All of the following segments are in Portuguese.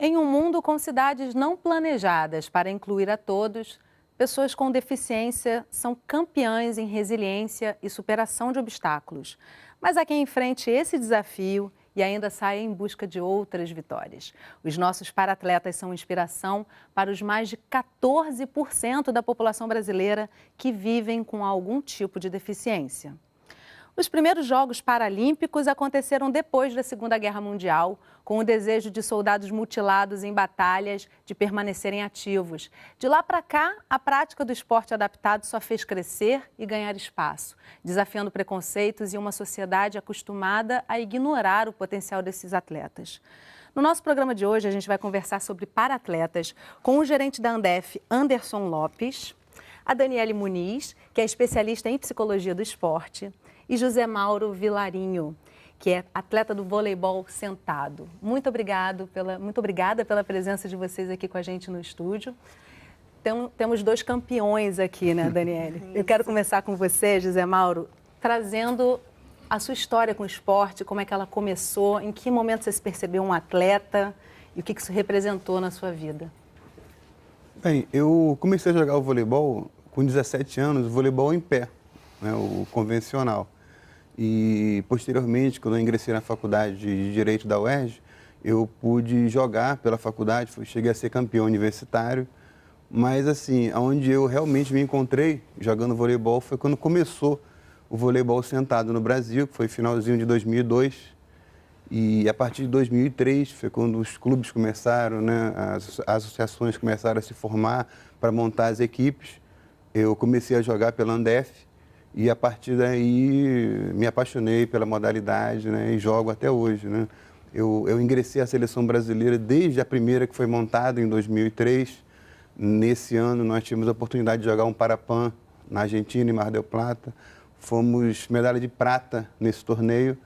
Em um mundo com cidades não planejadas para incluir a todos, pessoas com deficiência são campeãs em resiliência e superação de obstáculos. Mas há quem enfrente esse desafio e ainda saia em busca de outras vitórias. Os nossos paratletas são inspiração para os mais de 14% da população brasileira que vivem com algum tipo de deficiência. Os primeiros Jogos Paralímpicos aconteceram depois da Segunda Guerra Mundial, com o desejo de soldados mutilados em batalhas de permanecerem ativos. De lá para cá, a prática do esporte adaptado só fez crescer e ganhar espaço, desafiando preconceitos e uma sociedade acostumada a ignorar o potencial desses atletas. No nosso programa de hoje, a gente vai conversar sobre paratletas com o gerente da Andef, Anderson Lopes, a Daniele Muniz, que é especialista em psicologia do esporte, e José Mauro Vilarinho, que é atleta do voleibol sentado. Muito obrigada pela presença de vocês aqui com a gente no estúdio. Temos dois campeões aqui, né, Daniele? Eu quero começar com você, José Mauro, trazendo a sua história com o esporte, como é que ela começou, em que momento você se percebeu um atleta e o que isso representou na sua vida. Bem, eu comecei a jogar o voleibol com 17 anos, o voleibol em pé, né, o convencional. E, posteriormente, quando eu ingressei na faculdade de Direito da UERJ, eu pude jogar pela faculdade, cheguei a ser campeão universitário. Mas, assim, onde eu realmente me encontrei jogando voleibol foi quando começou o voleibol sentado no Brasil, que foi finalzinho de 2002. E, a partir de 2003, foi quando os clubes começaram, né, as associações começaram a se formar para montar as equipes. Eu comecei a jogar pela Andef. E, a partir daí, me apaixonei pela modalidade, né, e jogo até hoje, né. Eu ingressei à seleção brasileira desde a primeira, que foi montada em 2003. Nesse ano, nós tivemos a oportunidade de jogar um Parapan na Argentina, em Mar del Plata. Fomos medalha de prata nesse torneio,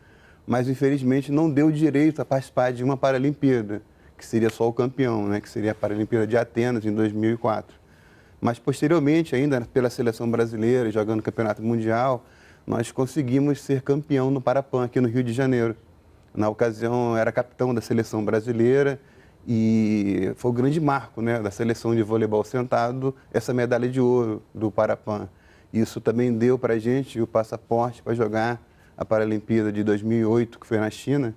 mas, infelizmente, não deu direito a participar de uma Paralimpíada, que seria só o campeão, né, que seria a Paralimpíada de Atenas, em 2004. Mas, posteriormente, ainda pela seleção brasileira, jogando o Campeonato Mundial, nós conseguimos ser campeão no Parapan, aqui no Rio de Janeiro. Na ocasião, eu era capitão da seleção brasileira e foi o grande marco, né, da seleção de voleibol sentado, essa medalha de ouro do Parapan. Isso também deu para a gente o passaporte para jogar a Paralimpíada de 2008, que foi na China.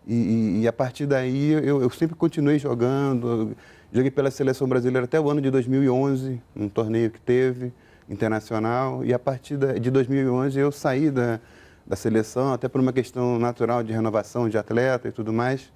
E a partir daí, eu sempre continuei jogando. Joguei pela seleção brasileira até o ano de 2011, um torneio que teve, internacional. E a partir de 2011 eu saí da seleção, até por uma questão natural de renovação de atleta e tudo mais.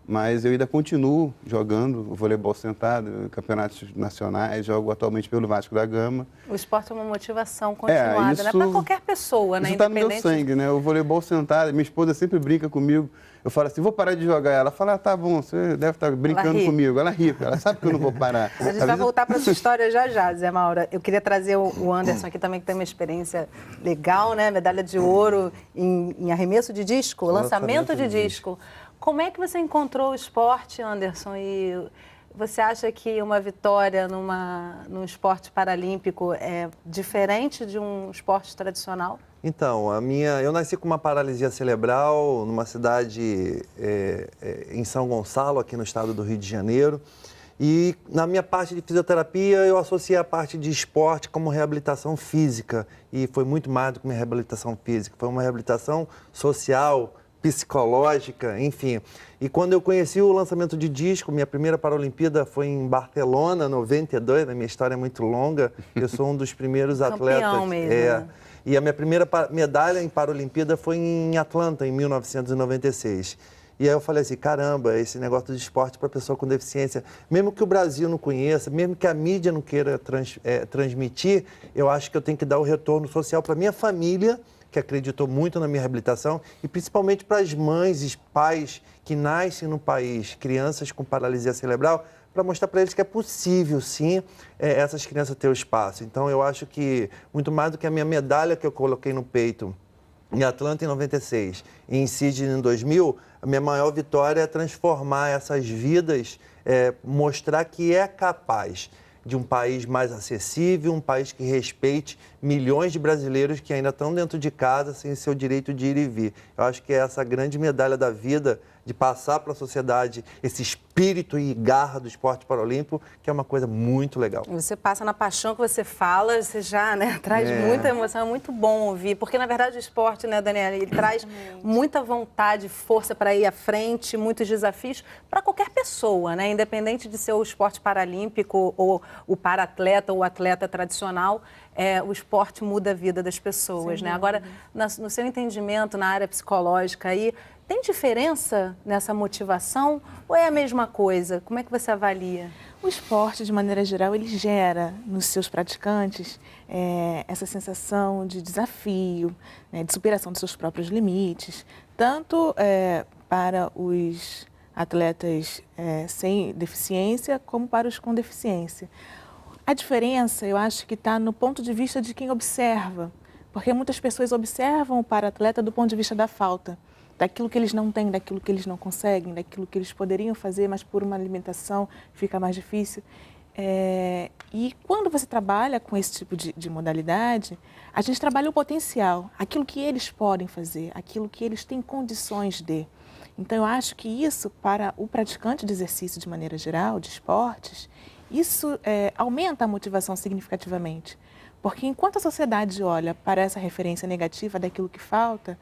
Mas eu ainda continuo jogando o voleibol sentado, campeonatos nacionais, jogo atualmente pelo Vasco da Gama. O esporte é uma motivação continuada, isso, né? Para qualquer pessoa, né? Isso está no meu sangue, né? O voleibol sentado, minha esposa sempre brinca comigo. Eu falo assim, vou parar de jogar. Ela fala, tá bom, você deve estar brincando comigo. Ela ri, ela sabe que eu não vou parar. A gente vai voltar para essa história já, Zé Maura. Eu queria trazer o Anderson aqui também, que tem uma experiência legal, né? Medalha de ouro em arremesso de disco, lançamento de disco. Como é que você encontrou o esporte, Anderson? E você acha que uma vitória num esporte paralímpico é diferente de um esporte tradicional? Então, eu nasci com uma paralisia cerebral numa cidade em São Gonçalo, aqui no estado do Rio de Janeiro. E na minha parte de fisioterapia, eu associei a parte de esporte como reabilitação física. E foi muito mais do que uma reabilitação física, foi uma reabilitação social, psicológica, enfim. E quando eu conheci o lançamento de disco, minha primeira Paralimpíada foi em Barcelona, 92, a minha história é muito longa, eu sou um dos primeiros atletas. Campeão mesmo. E a minha primeira medalha em Paralimpíada foi em Atlanta, em 1996. E aí eu falei assim, caramba, esse negócio de esporte para pessoa com deficiência, mesmo que o Brasil não conheça, mesmo que a mídia não queira transmitir, eu acho que eu tenho que dar o retorno social para minha família, que acreditou muito na minha reabilitação, e principalmente para as mães e pais que nascem no país, crianças com paralisia cerebral, para mostrar para eles que é possível, sim, essas crianças ter o espaço. Então, eu acho que, muito mais do que a minha medalha que eu coloquei no peito em Atlanta em 96 e em Sydney em 2000, a minha maior vitória é transformar essas vidas, mostrar que é capaz de um país mais acessível, um país que respeite milhões de brasileiros que ainda estão dentro de casa sem seu direito de ir e vir. Eu acho que essa grande medalha da vida de passar para a sociedade esse espírito e garra do esporte paralímpico, que é uma coisa muito legal. Você passa na paixão que você fala, você já, né, traz muita emoção, é muito bom ouvir, porque na verdade o esporte, né, Daniela, ele traz muita vontade, força para ir à frente, muitos desafios para qualquer pessoa, né, independente de ser o esporte paralímpico ou o para-atleta ou o atleta tradicional, o esporte muda a vida das pessoas, né? Agora, no seu entendimento, na área psicológica aí, tem diferença nessa motivação ou é a mesma coisa? Como é que você avalia? O esporte, de maneira geral, ele gera nos seus praticantes essa sensação de desafio, né, de superação dos seus próprios limites, tanto para os atletas sem deficiência como para os com deficiência. A diferença, eu acho que está no ponto de vista de quem observa, porque muitas pessoas observam o para-atleta do ponto de vista da falta, daquilo que eles não têm, daquilo que eles não conseguem, daquilo que eles poderiam fazer, mas por uma alimentação fica mais difícil. E quando você trabalha com esse tipo de modalidade, a gente trabalha o potencial, aquilo que eles podem fazer, aquilo que eles têm condições de. Então, eu acho que isso, para o praticante de exercício de maneira geral, de esportes, isso aumenta a motivação significativamente. Porque enquanto a sociedade olha para essa referência negativa daquilo que falta,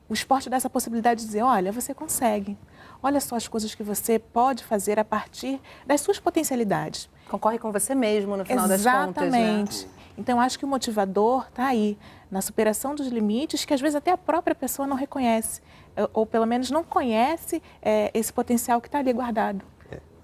o esporte dá essa possibilidade de dizer, olha, você consegue. Olha só as coisas que você pode fazer a partir das suas potencialidades. Concorre com você mesmo, no final das contas, né? Exatamente. Então, acho que o motivador está aí, na superação dos limites que às vezes até a própria pessoa não reconhece, ou pelo menos não conhece esse potencial que está ali guardado.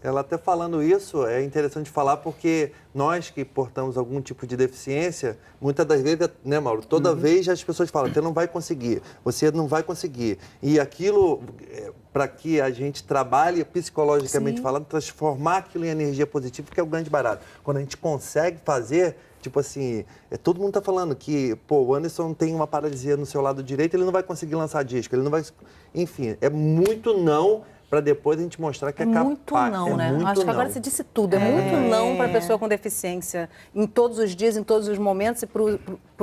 Ela até falando isso, é interessante falar porque nós que portamos algum tipo de deficiência, muitas das vezes, né, Mauro? Toda vez as pessoas falam, você não vai conseguir, você não vai conseguir. E aquilo, para que a gente trabalhe psicologicamente falando, transformar aquilo em energia positiva, que é o grande barato. Quando a gente consegue fazer, tipo assim, todo mundo está falando que, pô, o Anderson tem uma paralisia no seu lado direito, ele não vai conseguir lançar disco, ele não vai... Enfim, é muito não... para depois a gente mostrar que é capaz. Muito não, né? Acho que agora você disse tudo. É muito não para a pessoa com deficiência, em todos os dias, em todos os momentos, e para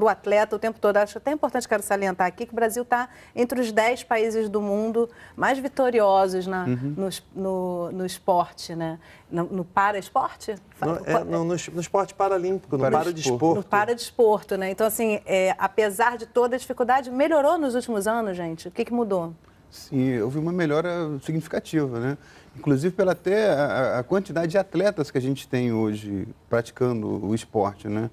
o atleta o tempo todo. Acho até importante, quero salientar aqui, que o Brasil está entre os 10 países do mundo mais vitoriosos no esporte, né? No para-esporte? No esporte paralímpico, no para-desporto. No para-desporto, né? Então, assim, apesar de toda a dificuldade, melhorou nos últimos anos, gente? O que mudou? Sim, houve uma melhora significativa, né? Inclusive pela até a quantidade de atletas que a gente tem hoje praticando o esporte, né?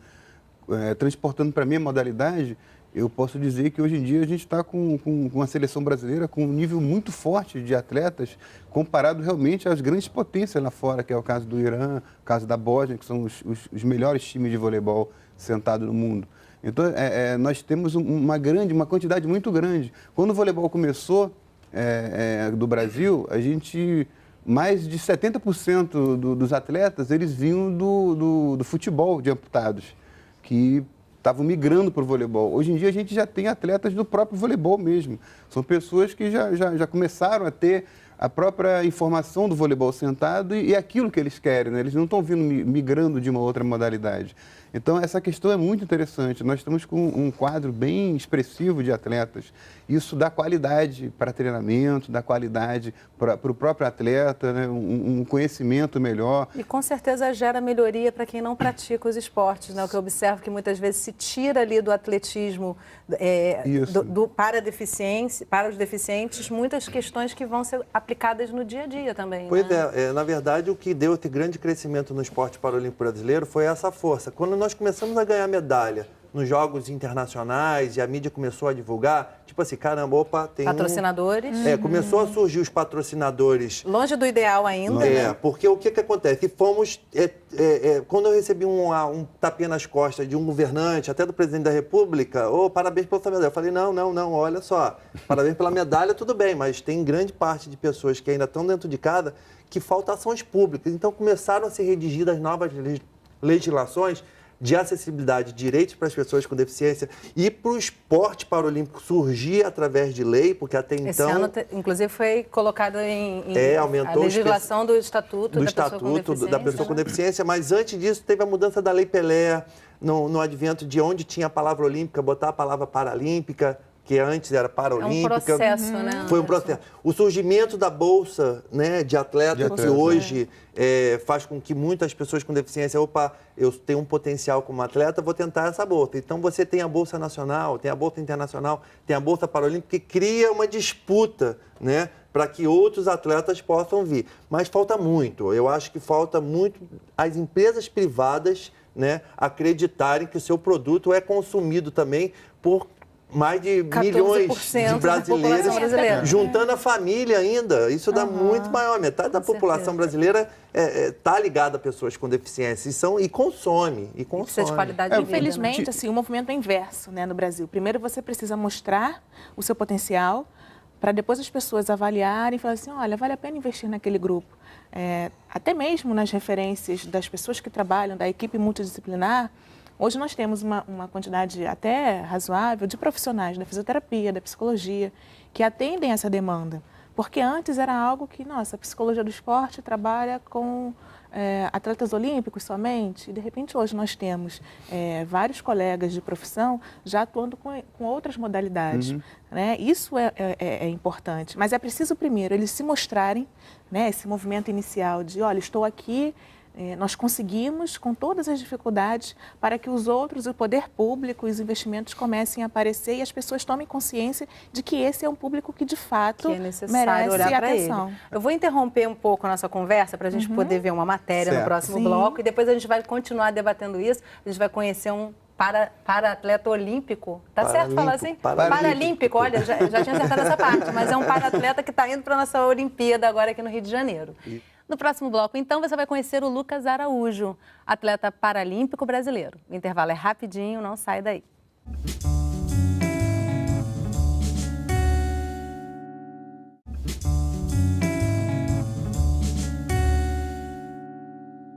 Transportando para a minha modalidade, eu posso dizer que hoje em dia a gente está com uma seleção brasileira com um nível muito forte de atletas comparado realmente às grandes potências lá fora, que é o caso do Irã, o caso da Bósnia, que são os melhores times de voleibol sentado no mundo. Então, nós temos uma quantidade muito grande. Quando o voleibol começou do Brasil, mais de 70% dos atletas, eles vinham do futebol de amputados, que estavam migrando para o voleibol. Hoje em dia, a gente já tem atletas do próprio voleibol mesmo. São pessoas que já começaram a ter a própria informação do voleibol sentado e aquilo que eles querem, né? Eles não estão vindo migrando de uma outra modalidade. Então, essa questão é muito interessante. Nós estamos com um quadro bem expressivo de atletas. Isso dá qualidade para treinamento, dá qualidade para o próprio atleta, né? Um conhecimento melhor. E com certeza gera melhoria para quem não pratica os esportes, né? O que eu observo que muitas vezes se tira ali do atletismo para os deficientes, muitas questões que vão ser aplicadas no dia a dia também. Pois né? Na verdade, o que deu esse grande crescimento no esporte paralímpico brasileiro foi essa força. Quando nós começamos a ganhar medalha nos jogos internacionais e a mídia começou a divulgar, tipo assim, caramba, opa, tem patrocinadores. Começou a surgir os patrocinadores. Longe do ideal ainda, né? Porque o que acontece? Quando eu recebi um tapinha nas costas de um governante, até do presidente da República, parabéns pela sua medalha. Eu falei, não, olha só, parabéns pela medalha, tudo bem, mas tem grande parte de pessoas que ainda estão dentro de casa que faltam ações públicas. Então, começaram a ser redigidas novas legislações de acessibilidade, direitos para as pessoas com deficiência e para o esporte paralímpico surgir através de lei, porque até então... Esse ano, inclusive, foi colocado aumentou a legislação do Estatuto da Pessoa com Deficiência, mas antes disso teve a mudança da Lei Pelé, no advento de onde tinha a palavra olímpica, botar a palavra paralímpica, que antes era Paralímpica. É um processo, né? Foi um processo. O surgimento da Bolsa, né, de atleta, que hoje faz com que muitas pessoas com deficiência, eu tenho um potencial como atleta, vou tentar essa bolsa. Então, você tem a Bolsa Nacional, tem a Bolsa Internacional, tem a Bolsa Paralímpica, que cria uma disputa, né, para que outros atletas possam vir. Mas falta muito. Eu acho que falta muito as empresas privadas, né, acreditarem que o seu produto é consumido também por mais de milhões de brasileiros, juntando a família ainda. Isso dá muito maior. Metade da população brasileira está ligada a pessoas com deficiência e consome. Precisa de qualidade de vida. Infelizmente, assim, o movimento é inverso, né, no Brasil. Primeiro você precisa mostrar o seu potencial para depois as pessoas avaliarem e falarem assim, olha, vale a pena investir naquele grupo. Até mesmo nas referências das pessoas que trabalham, da equipe multidisciplinar, hoje nós temos uma quantidade até razoável de profissionais da fisioterapia, da psicologia, que atendem essa demanda. Porque antes era algo que, nossa, a psicologia do esporte trabalha com atletas olímpicos somente, e de repente hoje nós temos vários colegas de profissão já atuando com outras modalidades. Né? Isso é importante, mas é preciso primeiro eles se mostrarem, né, esse movimento inicial de, olha, estou aqui, nós conseguimos, com todas as dificuldades, para que os outros, o poder público, os investimentos comecem a aparecer e as pessoas tomem consciência de que esse é um público que, de fato, merece atenção. Eu vou interromper um pouco a nossa conversa para a gente poder ver uma matéria no próximo bloco e depois a gente vai continuar debatendo isso. A gente vai conhecer um para-atleta olímpico. Tá certo falar assim? Paralímpico. Olha, já tinha acertado essa parte, mas é um para-atleta que está indo para a nossa Olimpíada agora aqui no Rio de Janeiro. No próximo bloco, então, você vai conhecer o Lucas Araújo, atleta paralímpico brasileiro. O intervalo é rapidinho, não sai daí.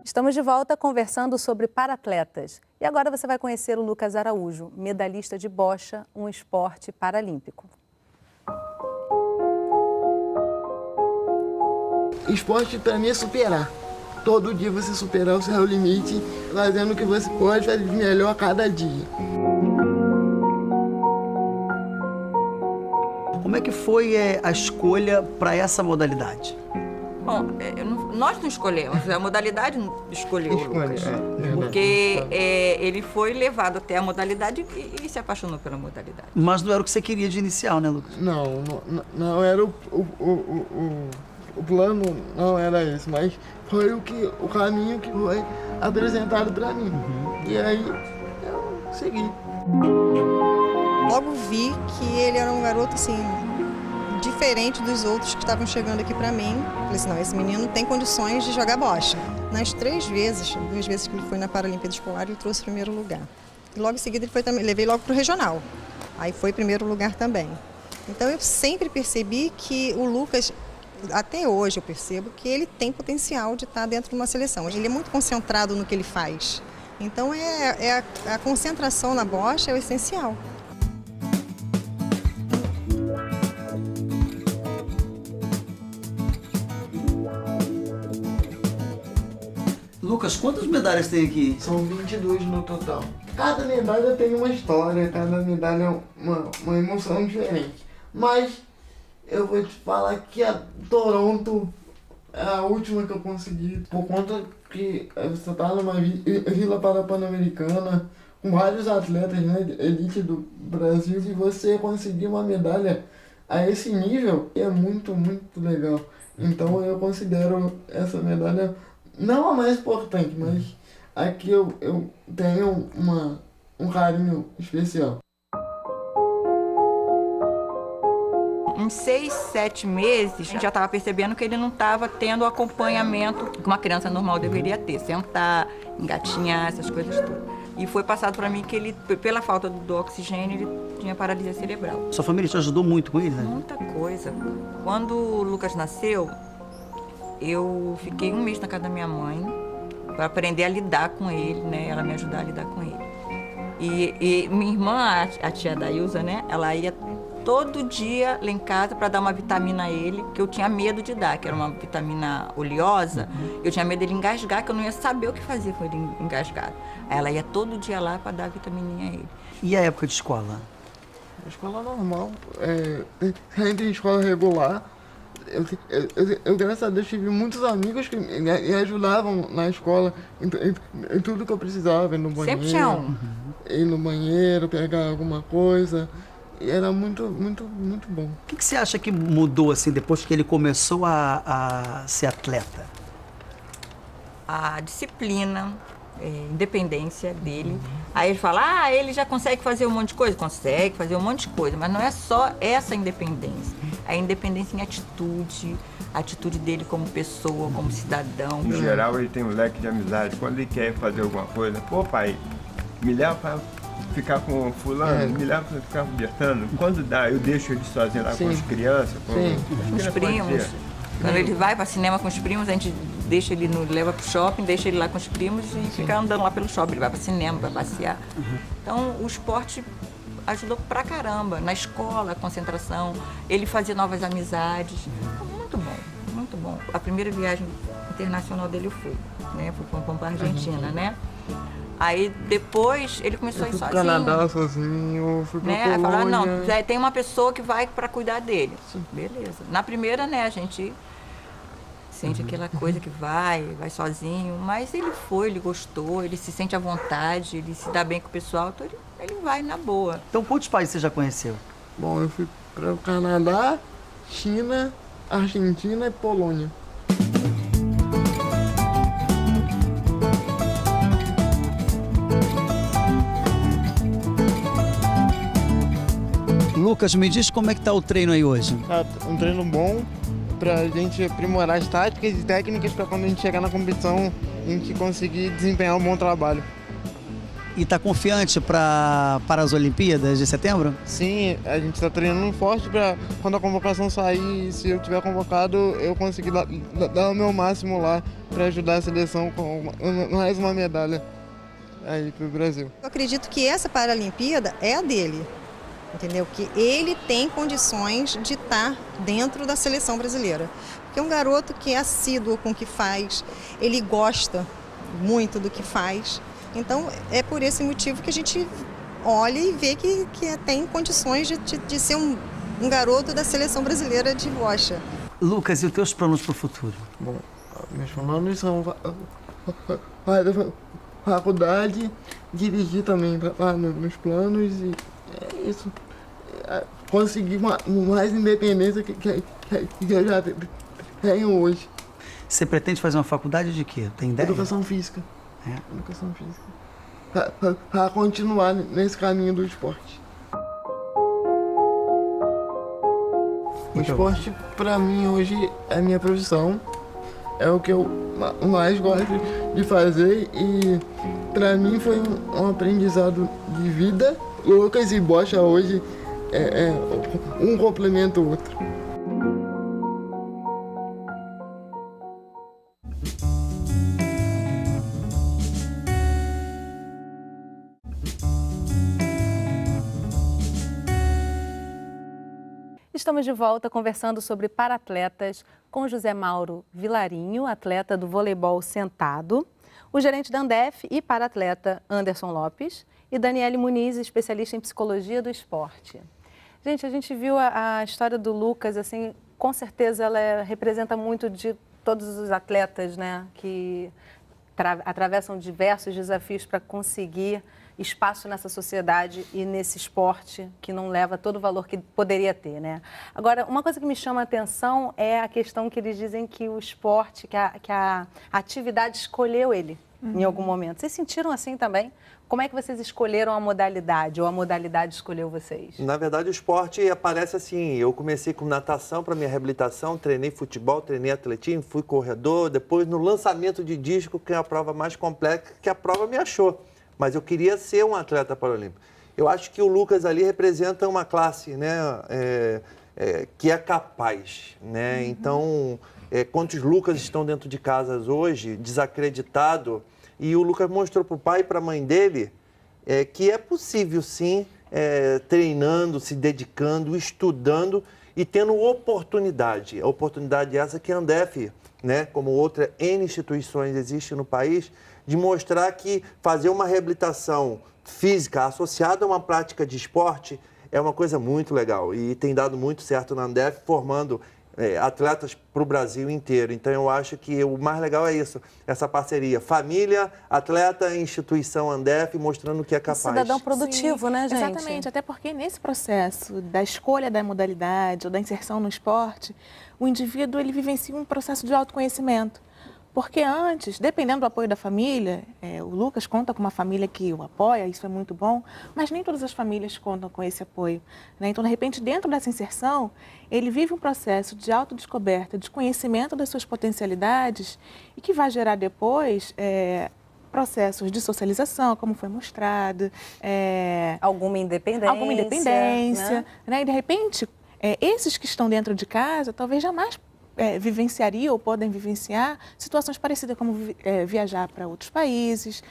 Estamos de volta conversando sobre paratletas. E agora você vai conhecer o Lucas Araújo, medalhista de bocha, um esporte paralímpico. Esporte para mim é superar. Todo dia você superar o seu limite, fazendo o que você pode fazer de melhor a cada dia. Como é que foi a escolha para essa modalidade? Bom, nós não escolhemos, a modalidade escolheu o Lucas. Porque ele foi levado até a modalidade e se apaixonou pela modalidade. Mas não era o que você queria de inicial, né, Lucas? Não era o plano, não era esse, mas foi o caminho que foi apresentado para mim. E aí eu segui. Logo vi que ele era um garoto assim, diferente dos outros que estavam chegando aqui para mim. Falei assim, não, esse menino tem condições de jogar bocha. Nas 2 vezes que ele foi na Paralimpíada Escolar, ele trouxe primeiro lugar. E logo em seguida ele foi também, levei logo para o regional. Aí foi primeiro lugar também. Então eu sempre percebi que o Lucas, até hoje eu percebo que ele tem potencial de estar dentro de uma seleção. Ele é muito concentrado no que ele faz. Então a concentração na bocha é o essencial. Lucas, quantas medalhas tem aqui? São 22 no total. Cada medalha tem uma história, cada medalha é uma emoção diferente. Mas eu vou te falar que a Toronto é a última que eu consegui, por conta que você tá numa vila pan-americana com vários atletas, né, elite do Brasil, e você conseguir uma medalha a esse nível é muito, muito legal. Então eu considero essa medalha não a mais importante, mas a que eu tenho um carinho especial. Em 6, 7 meses, a gente já estava percebendo que ele não estava tendo o acompanhamento que uma criança normal deveria ter. Sentar, engatinhar, essas coisas todas. E foi passado para mim que ele, pela falta do oxigênio, ele tinha paralisia cerebral. Sua família te ajudou muito com ele, né? Muita coisa. Quando o Lucas nasceu, eu fiquei 1 mês na casa da minha mãe para aprender a lidar com ele, né? Ela me ajudar a lidar com ele. E minha irmã, a tia da Ilza, né? Ela ia todo dia lá em casa para dar uma vitamina a ele, que eu tinha medo de dar, que era uma vitamina oleosa. Eu tinha medo dele engasgar, que eu não ia saber o que fazer com ele engasgado. Aí ela ia todo dia lá para dar a vitamininha a ele. E a época de escola? Escola normal. Entre escola regular. Eu, graças a Deus, tive muitos amigos que me ajudavam na escola em tudo que eu precisava, ir no banheiro. Sempre tinha um. Ir no banheiro, pegar alguma coisa. E era muito, muito, muito bom. O que você acha que mudou assim depois que ele começou a ser atleta? A disciplina, independência dele. Aí ele fala, ele já consegue fazer um monte de coisa? Consegue fazer um monte de coisa, mas não é só essa independência. A independência em atitude, a atitude dele como pessoa, como cidadão. No geral, ele tem um leque de amizade. Quando ele quer fazer alguma coisa, pô, pai, me leva para ficar com fulano, me leva para ficar com Bertano. Quando dá, eu deixo ele sozinho lá com as crianças, Com os primos. Quando ele vai para cinema com os primos, a gente deixa ele leva para o shopping, deixa ele lá com os primos e fica andando lá pelo shopping. Ele vai para cinema, vai passear. Então, o esporte ajudou pra caramba. Na escola, a concentração, ele fazia novas amizades. Muito bom, muito bom. A primeira viagem internacional dele eu fui, né? Fui para a Argentina, né? Aí depois ele começou a ir sozinho. Canadá sozinho, fui pra Aí Polônia. falaram, não, tem uma pessoa que vai para cuidar dele. Beleza. Na primeira, né, a gente sente aquela coisa que vai sozinho, mas ele foi, ele gostou, ele se sente à vontade, ele se dá bem com o pessoal, então ele vai na boa. Então, quantos países você já conheceu? Bom, eu fui para o Canadá, China, Argentina e Polônia. Lucas, me diz como é que tá o treino aí hoje? Um treino bom pra gente aprimorar as táticas e técnicas para quando a gente chegar na competição a gente conseguir desempenhar um bom trabalho. E tá confiante para as Olimpíadas de setembro? Sim, a gente está treinando forte para quando a convocação sair, se eu tiver convocado, eu conseguir dar o meu máximo lá para ajudar a seleção com mais uma medalha aí pro Brasil. Eu acredito que essa Paralimpíada é a dele, entendeu? Que ele tem condições de estar dentro da seleção brasileira. Porque é um garoto que é assíduo com o que faz, ele gosta muito do que faz. Então, é por esse motivo que a gente olha e vê que tem condições de ser um garoto da seleção brasileira de bocha. Lucas, e os teus planos para o futuro? Bom, meus planos são fazer faculdade, dirigir também lá nos planos e é isso. Conseguir mais independência que eu já tenho hoje. Você pretende fazer uma faculdade de quê? Tem ideia? Educação física. Educação física. Para continuar nesse caminho do esporte. O esporte, para mim, hoje é minha profissão. É o que eu mais gosto de fazer e, para mim, foi um aprendizado de vida. Lucas e bocha hoje um complementa o outro. Estamos de volta conversando sobre paratletas com José Mauro Vilarinho, atleta do voleibol sentado, o gerente da Andef e paratleta Anderson Lopes e Daniele Muniz, especialista em psicologia do esporte. Gente, a gente viu a história do Lucas, assim, com certeza ela representa muito de todos os atletas, né, que atravessam diversos desafios para conseguir espaço nessa sociedade e nesse esporte que não leva todo o valor que poderia ter, né? Agora, uma coisa que me chama a atenção é a questão que eles dizem que o esporte, que a atividade escolheu ele em algum momento. Vocês sentiram assim também? Como é que vocês escolheram a modalidade ou a modalidade escolheu vocês? Na verdade, o esporte aparece assim. Eu comecei com natação para minha reabilitação, treinei futebol, treinei atletismo, fui corredor. Depois, no lançamento de disco, que é a prova mais complexa, que a prova me achou. Mas eu queria ser um atleta paralímpico. Eu acho que o Lucas ali representa uma classe, né, que é capaz, né? Então, quantos Lucas estão dentro de casas hoje, desacreditado, e o Lucas mostrou para o pai e para a mãe dele que é possível, sim, treinando, se dedicando, estudando e tendo oportunidade. A oportunidade essa que a Andef, né, como outras N instituições existe no país, de mostrar que fazer uma reabilitação física associada a uma prática de esporte é uma coisa muito legal e tem dado muito certo na Andef, formando atletas para o Brasil inteiro. Então, eu acho que o mais legal é isso, essa parceria. Família, atleta, instituição Andef, mostrando que é capaz. Cidadão produtivo, Sim, né, gente? Exatamente, até porque nesse processo da escolha da modalidade ou da inserção no esporte, o indivíduo ele vivencia um processo de autoconhecimento. Porque antes, dependendo do apoio da família, o Lucas conta com uma família que o apoia, isso é muito bom, mas nem todas as famílias contam com esse apoio, né? Então, de repente, dentro dessa inserção, ele vive um processo de autodescoberta, de conhecimento das suas potencialidades e que vai gerar depois processos de socialização, como foi mostrado. Alguma independência. Né? E, de repente, esses que estão dentro de casa talvez jamais vivenciaria ou podem vivenciar situações parecidas como viajar para outros países,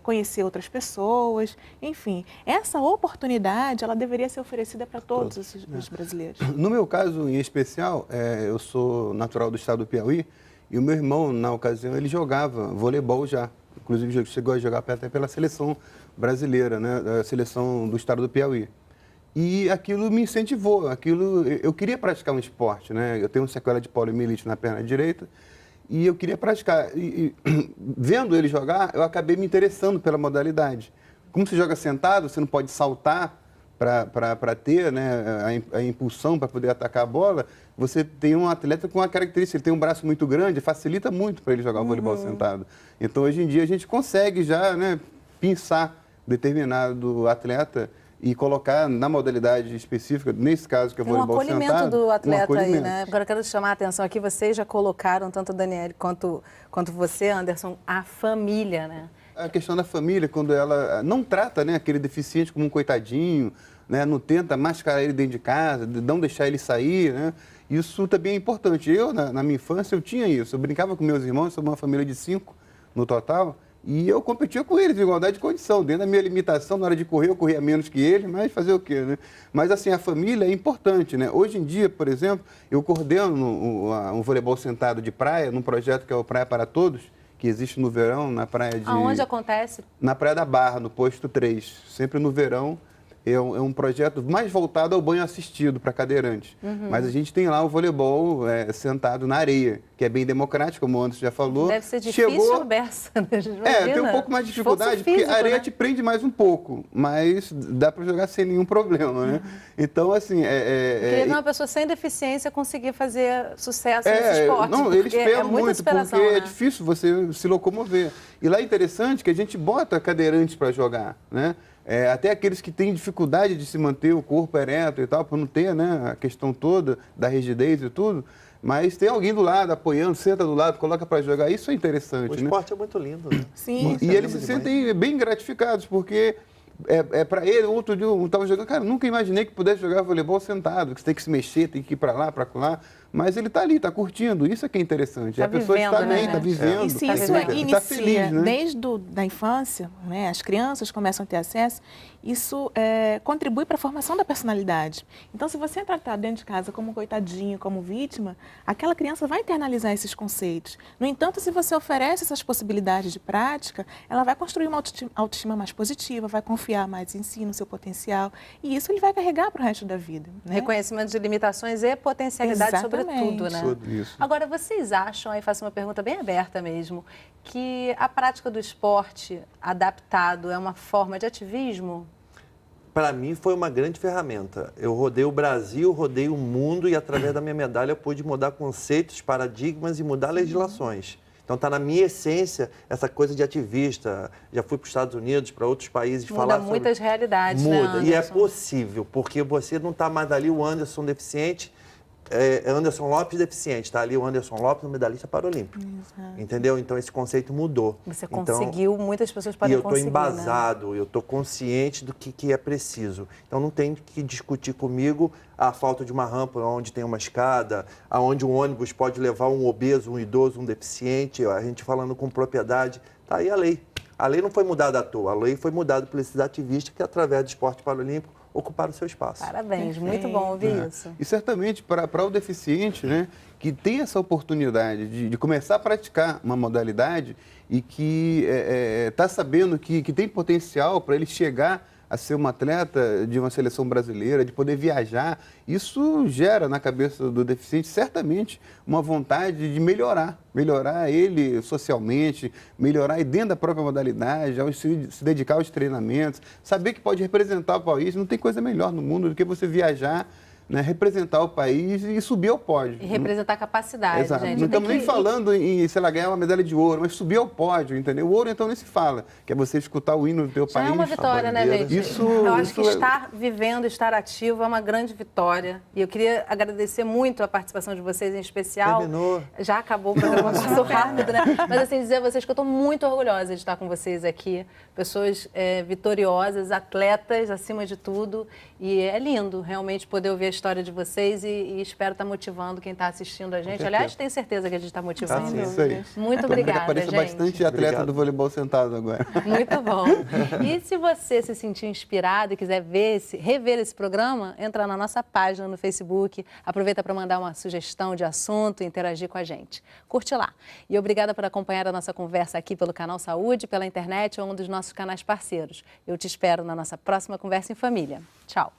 conhecer outras pessoas, enfim. Essa oportunidade, ela deveria ser oferecida para todos os brasileiros. No meu caso, em especial, eu sou natural do estado do Piauí e o meu irmão, na ocasião, ele jogava voleibol já. Inclusive, chegou a jogar até pela seleção brasileira, né, a seleção do estado do Piauí. E aquilo me incentivou, eu queria praticar um esporte, né? Eu tenho uma sequela de poliomielite na perna direita e eu queria praticar. E vendo ele jogar, eu acabei me interessando pela modalidade. Como você joga sentado, você não pode saltar para ter, né, a impulsão para poder atacar a bola. Você tem um atleta com uma característica, ele tem um braço muito grande, facilita muito para ele jogar o voleibol sentado. Então, hoje em dia, a gente consegue já, né, pensar determinado atleta e colocar na modalidade específica, nesse caso que é o voleibol sentado. Um acolhimento do atleta aí, né? Agora eu quero chamar a atenção aqui, vocês já colocaram, tanto a Daniele quanto você, Anderson, a família, né? A questão da família, quando ela não trata, né, aquele deficiente como um coitadinho, né, não tenta mascarar ele dentro de casa, não deixar ele sair, né? Isso também é importante. Eu, na minha infância, eu tinha isso. Eu brincava com meus irmãos, somos uma família de 5 no total, e eu competia com eles, em igualdade de condição. Dentro da minha limitação, na hora de correr, eu corria menos que eles, mas fazer o quê, né? Mas, assim, a família é importante, né? Hoje em dia, por exemplo, eu coordeno um voleibol sentado de praia, num projeto que é o Praia para Todos, que existe no verão, na praia de... Aonde acontece? Na Praia da Barra, no posto 3. Sempre no verão. É um projeto mais voltado ao banho assistido para cadeirantes. Mas a gente tem lá o voleibol sentado na areia, que é bem democrático, como o Anderson já falou. Deve ser difícil, Bessa. Tem um pouco mais de dificuldade, porque a areia te prende mais um pouco, mas dá para jogar sem nenhum problema, né? Então, assim... Queria ver uma pessoa sem deficiência conseguir fazer sucesso nesse esporte. Não, eles pedem muito, porque né? é difícil você se locomover. E lá é interessante que a gente bota cadeirantes para jogar, né? Até aqueles que têm dificuldade de se manter o corpo ereto e tal, por não ter, né, a questão toda da rigidez e tudo, mas tem alguém do lado apoiando, senta do lado, coloca para jogar, isso é interessante. O esporte é muito lindo, né? Sim. E eles se sentem bem gratificados, porque para ele, outro dia eu estava jogando, cara, nunca imaginei que pudesse jogar voleibol sentado, que você tem que se mexer, tem que ir para lá, para lá. Mas ele está ali, está curtindo, isso é que é interessante. Tá a pessoa vivendo, está bem, né? está vivendo. E se isso está feliz, né? desde a infância, né, as crianças começam a ter acesso, isso contribui para a formação da personalidade. Então, se você é tratado dentro de casa como coitadinho, como vítima, aquela criança vai internalizar esses conceitos. No entanto, se você oferece essas possibilidades de prática, ela vai construir uma autoestima mais positiva, vai confiar mais em si, no seu potencial, e isso ele vai carregar para o resto da vida. Né? Reconhecimento de limitações e potencialidade, Exatamente. sobretudo, né? Sobre isso. Agora, vocês acham, aí faço uma pergunta bem aberta mesmo, que a prática do esporte adaptado é uma forma de ativismo? Para mim foi uma grande ferramenta. Eu rodei o Brasil, rodei o mundo e através da minha medalha eu pude mudar conceitos, paradigmas e mudar legislações. Então está na minha essência essa coisa de ativista. Já fui para os Estados Unidos, para outros países falar sobre... Muda muitas realidades, Muda, né, e é Anderson? Possível, porque você não está mais ali o Anderson deficiente, Anderson Lopes deficiente, está ali o Anderson Lopes, medalhista paralímpico. Exato. Entendeu? Então esse conceito mudou. Você Então, conseguiu, muitas pessoas podem conseguir, E eu estou embasado, eu estou consciente do que é preciso. Então não tem que discutir comigo a falta de uma rampa onde tem uma escada, aonde um ônibus pode levar um obeso, um idoso, um deficiente, a gente falando com propriedade. Está aí a lei. A lei não foi mudada à toa, a lei foi mudada por esses ativistas que, através do esporte paralímpico, ocuparam o seu espaço. Parabéns, muito bom ouvir isso. E certamente para o deficiente, né, que tem essa oportunidade de começar a praticar uma modalidade e que está sabendo que tem potencial para ele chegar a ser uma atleta de uma seleção brasileira, de poder viajar, isso gera na cabeça do deficiente certamente uma vontade de melhorar ele socialmente, melhorar e dentro da própria modalidade, ao se dedicar aos treinamentos, saber que pode representar o país. Não tem coisa melhor no mundo do que você viajar, né, representar o país e subir ao pódio. E representar a capacidade, Exato. gente. Não estamos nem falando em, sei lá, ganhar uma medalha de ouro, mas subir ao pódio, entendeu? O ouro, então, nem se fala, que é você escutar o hino do teu país. Já é uma vitória, né, gente? Eu acho que estar vivendo, estar ativo é uma grande vitória. E eu queria agradecer muito a participação de vocês, em especial. Terminou. Já acabou o programa, passou rápido, né? Mas, assim, dizer a vocês que eu estou muito orgulhosa de estar com vocês aqui. Pessoas vitoriosas, atletas, acima de tudo. E é lindo, realmente, poder ouvir a história de vocês e espero estar motivando quem está assistindo a gente. Aliás, tenho certeza que a gente está motivando. Sim, isso aí. Muito obrigada, apareça gente. bastante atleta do voleibol sentado agora. Muito bom. E se você se sentir inspirado e quiser rever esse programa, entra na nossa página no Facebook. Aproveita para mandar uma sugestão de assunto e interagir com a gente. Curte lá. E obrigada por acompanhar a nossa conversa aqui pelo Canal Saúde, pela internet ou um dos nossos canais parceiros. Eu te espero na nossa próxima Conversa em Família. Tchau.